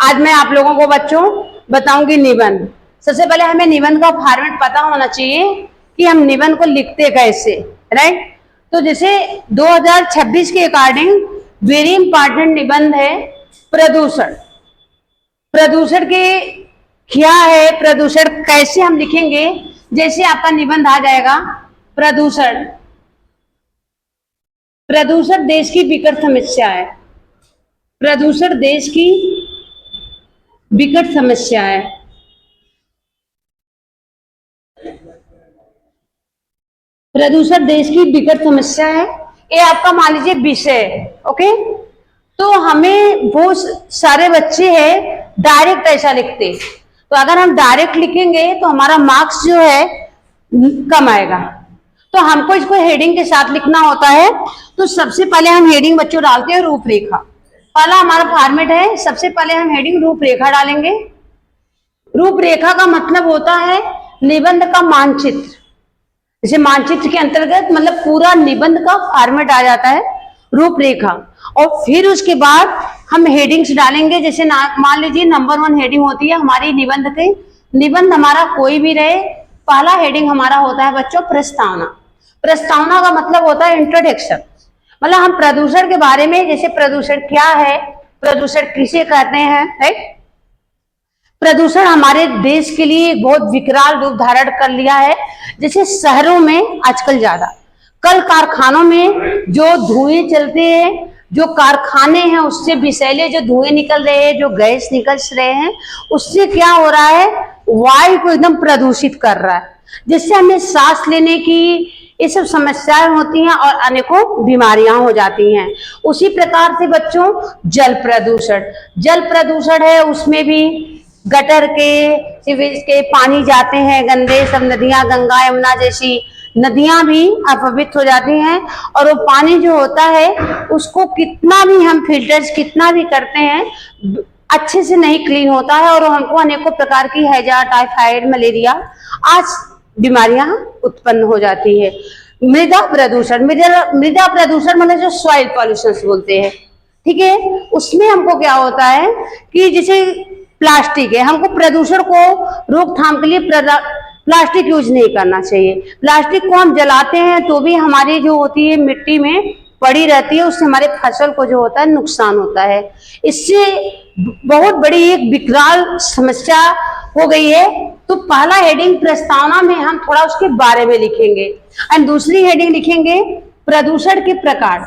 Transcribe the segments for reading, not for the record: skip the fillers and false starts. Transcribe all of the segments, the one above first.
आज मैं आप लोगों को बच्चों बताऊंगी निबंध। सबसे पहले हमें निबंध का फॉर्मेट पता होना चाहिए कि हम निबंध को लिखते कैसे, राइट। तो जैसे 2026 के अकॉर्डिंग वेरी इंपॉर्टेंट निबंध है प्रदूषण। प्रदूषण के क्या है, प्रदूषण कैसे हम लिखेंगे। जैसे आपका निबंध आ जाएगा प्रदूषण। प्रदूषण देश की विकट समस्या है। प्रदूषण देश की विकट समस्या है। प्रदूषण देश की विकट समस्या है, ये आपका मान लीजिए विषय है। ओके, तो हमें बहुत सारे बच्चे हैं डायरेक्ट ऐसा लिखते, तो अगर हम डायरेक्ट लिखेंगे तो हमारा मार्क्स जो है कम आएगा। तो हमको इसको हेडिंग के साथ लिखना होता है। तो सबसे पहले हम हेडिंग बच्चों डालते हैं रूपरेखा। पहला हमारा फॉर्मेट है, सबसे पहले हम हेडिंग रूपरेखा डालेंगे। रूपरेखा का मतलब होता है निबंध का मानचित्र। जैसे मानचित्र के अंतर्गत मतलब पूरा निबंध का फॉर्मेट आ जाता है रूपरेखा। और फिर उसके बाद हम हेडिंग्स डालेंगे। जैसे मान लीजिए नंबर 1 हेडिंग होती है हमारी निबंध की। निबंध हमारा कोई भी रहे, पहला हेडिंग हमारा होता है बच्चों प्रस्तावना। प्रस्तावना का मतलब होता है इंट्रोडक्शन। मतलब हम प्रदूषण के बारे में, जैसे प्रदूषण क्या है, प्रदूषण किसे कहते हैं, राइट। प्रदूषण हमारे देश के लिए बहुत विकराल रूप धारण कर लिया है। जैसे शहरों में आजकल ज्यादा कल कारखानों में जो धुएं चलते हैं, जो कारखाने हैं उससे विषैले जो धुएं निकल रहे हैं, जो गैस निकल रहे हैं, उससे क्या हो रहा है, वायु को एकदम प्रदूषित कर रहा है, जिससे हमें सांस लेने की ये सब समस्याएं होती हैं और अनेकों बीमारियां हो जाती हैं। उसी प्रकार से बच्चों जल प्रदूषण, जल प्रदूषण है, उसमें भी गटर के सीवेज के पानी जाते हैं गंदे, सब नदियां, गंगा यमुना जैसी नदियां भी अपवित्र हो जाती हैं। और वो पानी जो होता है उसको कितना भी हम फिल्टर्स कितना भी करते हैं अच्छे से नहीं क्लीन होता है, और हमको अनेकों प्रकार की हैजा, टाइफाइड, मलेरिया आज बीमारियां उत्पन्न हो जाती है। मृदा प्रदूषण, मृदा प्रदूषण मतलब जो सॉइल पॉल्यूशन बोलते हैं, ठीक है। उसमें हमको क्या होता है कि जैसे प्लास्टिक है, हमको प्रदूषण को रोकथाम के लिए प्लास्टिक यूज नहीं करना चाहिए। प्लास्टिक को हम जलाते हैं तो भी हमारी जो होती है मिट्टी में पड़ी रहती है, उससे हमारे फसल को जो होता है नुकसान होता है। इससे बहुत बड़ी एक विकराल समस्या हो गई है। तो पहला हेडिंग प्रस्तावना में हम थोड़ा उसके बारे में लिखेंगे, एंड दूसरी हेडिंग लिखेंगे प्रदूषण के प्रकार।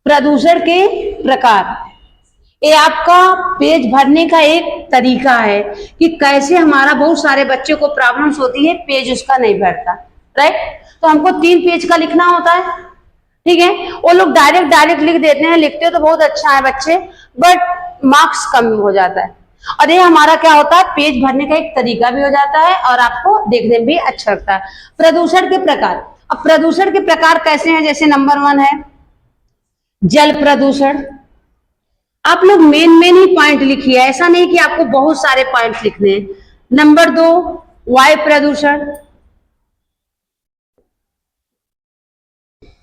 प्रदूषण के प्रकार ये आपका पेज भरने का एक तरीका है कि कैसे हमारा बहुत सारे बच्चे को प्रॉब्लम्स होती है, पेज उसका नहीं भरता, राइट। तो हमको 3 पेज का लिखना होता है, ठीक है। वो लोग डायरेक्ट लिख देते हैं, लिखते तो बहुत अच्छा है बच्चे, बट मार्क्स कम हो जाता है। और ये हमारा क्या होता है, पेज भरने का एक तरीका भी हो जाता है और आपको देखने में भी अच्छा लगता है। प्रदूषण के प्रकार, अब प्रदूषण के प्रकार कैसे हैं, जैसे नंबर 1 है जल प्रदूषण। आप लोग मेन ही पॉइंट लिखिए, ऐसा नहीं कि आपको बहुत सारे पॉइंट लिखने हैं। नंबर 2 वायु प्रदूषण,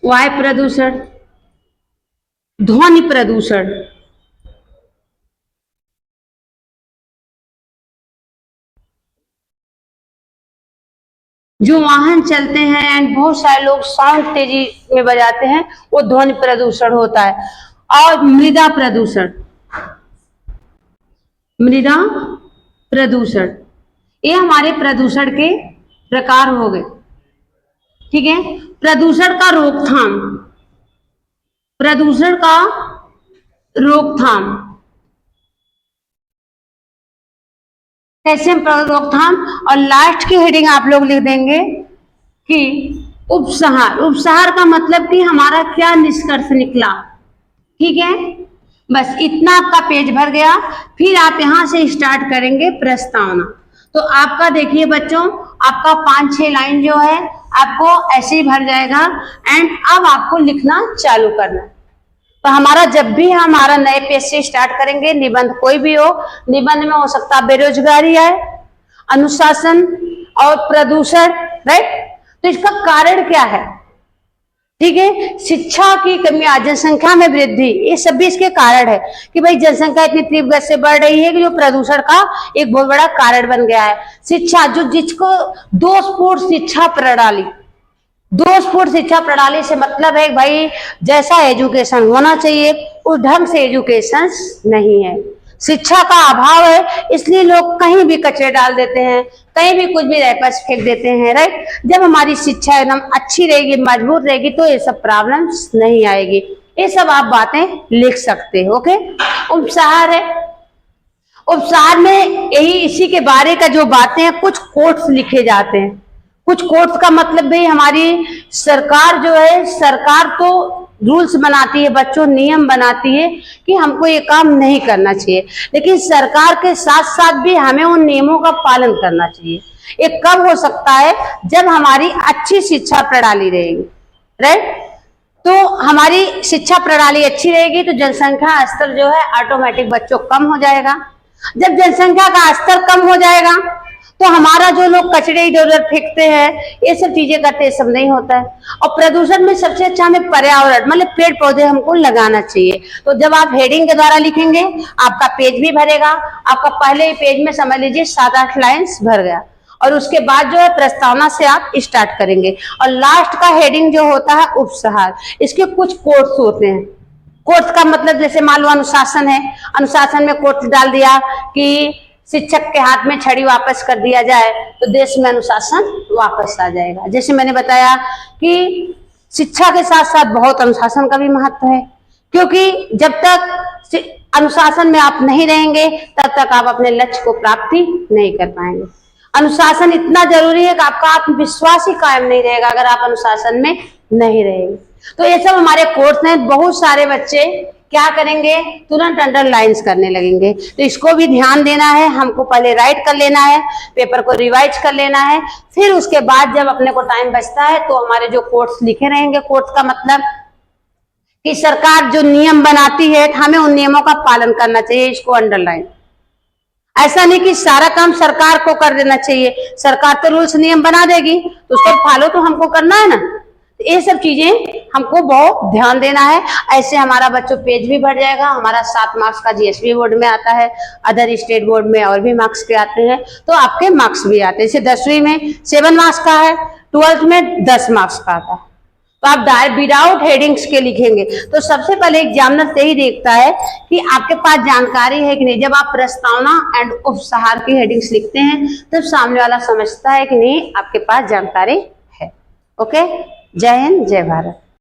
वायु प्रदूषण। ध्वनि प्रदूषण, जो वाहन चलते हैं एंड बहुत सारे लोग साउंड तेजी में बजाते हैं, वो ध्वनि प्रदूषण होता है। और मृदा प्रदूषण, मृदा प्रदूषण, ये हमारे प्रदूषण के प्रकार हो गए, ठीक है। प्रदूषण का रोकथाम, प्रदूषण का रोकथाम कैसे रोकथाम। और लास्ट की हेडिंग आप लोग लिख देंगे कि उपसंहार। उपसंहार का मतलब कि हमारा क्या निष्कर्ष निकला, ठीक है। बस इतना आपका पेज भर गया। फिर आप यहां से स्टार्ट करेंगे प्रस्तावना। तो आपका देखिए बच्चों, आपका 5-6 लाइन जो है आपको ऐसे ही भर जाएगा, एंड अब आपको लिखना चालू करना। तो हमारा जब भी हमारा नए पेज से स्टार्ट करेंगे, निबंध कोई भी हो, निबंध में हो सकता है बेरोजगारी है, अनुशासन और प्रदूषण, राइट। तो इसका कारण क्या है, ठीक है। शिक्षा की कमी, जनसंख्या में वृद्धि, ये सब भी इसके कारण है कि भाई जनसंख्या इतनी तीव्र गति से बढ़ रही है कि जो प्रदूषण का एक बहुत बड़ा कारण बन गया है। शिक्षा, जो जिसको दोषपूर्ण शिक्षा प्रणाली, दोषपूर्ण शिक्षा प्रणाली से मतलब है भाई जैसा एजुकेशन होना चाहिए उस ढंग से एजुकेशन नहीं है, शिक्षा का अभाव है, इसलिए लोग कहीं भी कचरे डाल देते हैं, कहीं भी कुछ भी रैपर्स फेंक देते हैं, राइट। जब हमारी शिक्षा एकदम अच्छी रहेगी, मजबूत रहेगी, तो ये सब प्रॉब्लम्स नहीं आएगी। ये सब आप बातें लिख सकते हो, ओके। उपसहार है, उपसहार में यही इसी के बारे का जो बातें हैं, कुछ कोट्स लिखे जाते हैं। कुछ कोट्स का मतलब भी हमारी सरकार जो है, सरकार तो रूल्स बनाती है, बच्चों नियम बनाती है कि हमको ये काम नहीं करना चाहिए, लेकिन सरकार के साथ साथ भी हमें उन नियमों का पालन करना चाहिए। ये कब हो सकता है, जब हमारी अच्छी शिक्षा प्रणाली रहेगी, राइट। तो हमारी शिक्षा प्रणाली अच्छी रहेगी तो जनसंख्या स्तर जो है ऑटोमेटिक बच्चों कम हो जाएगा। जब जनसंख्या का स्तर कम हो जाएगा तो हमारा जो लोग कचरे इधर उधर फेंकते हैं, ये सब चीजें करते हैं, सब नहीं होता है। और प्रदूषण में सबसे अच्छा हमें पर्यावरण मतलब पेड़ पौधे हमको लगाना चाहिए। तो जब आप हेडिंग के द्वारा लिखेंगे आपका पेज भी भरेगा, आपका पहले ही पेज में समझ लीजिए 7-8 लाइन्स भर गया, और उसके बाद जो है प्रस्तावना से आप स्टार्ट करेंगे, और लास्ट का हेडिंग जो होता है उपसहार, इसके कुछ कोट्स होते हैं। कोट्स का मतलब जैसे मान लो अनुशासन है, अनुशासन में कोट्स डाल दिया कि शिक्षक के हाथ में छड़ी वापस कर दिया जाए तो देश में अनुशासन वापस आ जाएगा। जैसे मैंने बताया कि शिक्षा के साथ साथ बहुत अनुशासन का भी महत्व है, क्योंकि जब तक अनुशासन में आप नहीं रहेंगे तब तक आप अपने लक्ष्य को प्राप्ति नहीं कर पाएंगे। अनुशासन इतना जरूरी है कि आपका आत्मविश्वास ही कायम नहीं रहेगा अगर आप अनुशासन में नहीं रहेंगे। तो ये सब हमारे कोर्स में बहुत सारे बच्चे क्या करेंगे, तुरंत अंडरलाइंस करने लगेंगे। तो इसको भी ध्यान देना है, हमको पहले राइट कर लेना है, पेपर को रिवाइज कर लेना है, फिर उसके बाद जब अपने को टाइम बचता है तो हमारे जो कोर्स लिखे रहेंगे, कोर्स का मतलब कि सरकार जो नियम बनाती है हमें उन नियमों का पालन करना चाहिए, इसको अंडरलाइन। ऐसा नहीं कि सारा काम सरकार को कर देना चाहिए, सरकार तो रूल्स नियम बना देगी तो उसको फॉलो तो हमको करना है ना। ये सब चीजें हमको बहुत ध्यान देना है। ऐसे हमारा बच्चों पेज भी बढ़ जाएगा। हमारा 7 मार्क्स का जीएसबी बोर्ड में आता है, अदर स्टेट बोर्ड में और भी मार्क्स के आते हैं, तो आपके मार्क्स भी आते हैं। जैसे 10वीं में 7 मार्क्स का है, 12th में 10 मार्क्स का आता है। तो आप डायरेक्ट विदाउट हेडिंग्स के लिखेंगे तो सबसे पहले एग्जामिनर यही देखता है कि आपके पास जानकारी है कि नहीं। जब आप प्रस्तावना एंड उपसहार की हेडिंग्स लिखते हैं तब सामने वाला समझता है कि नहीं आपके पास जानकारी है। ओके, जय हिंद, जय भारत।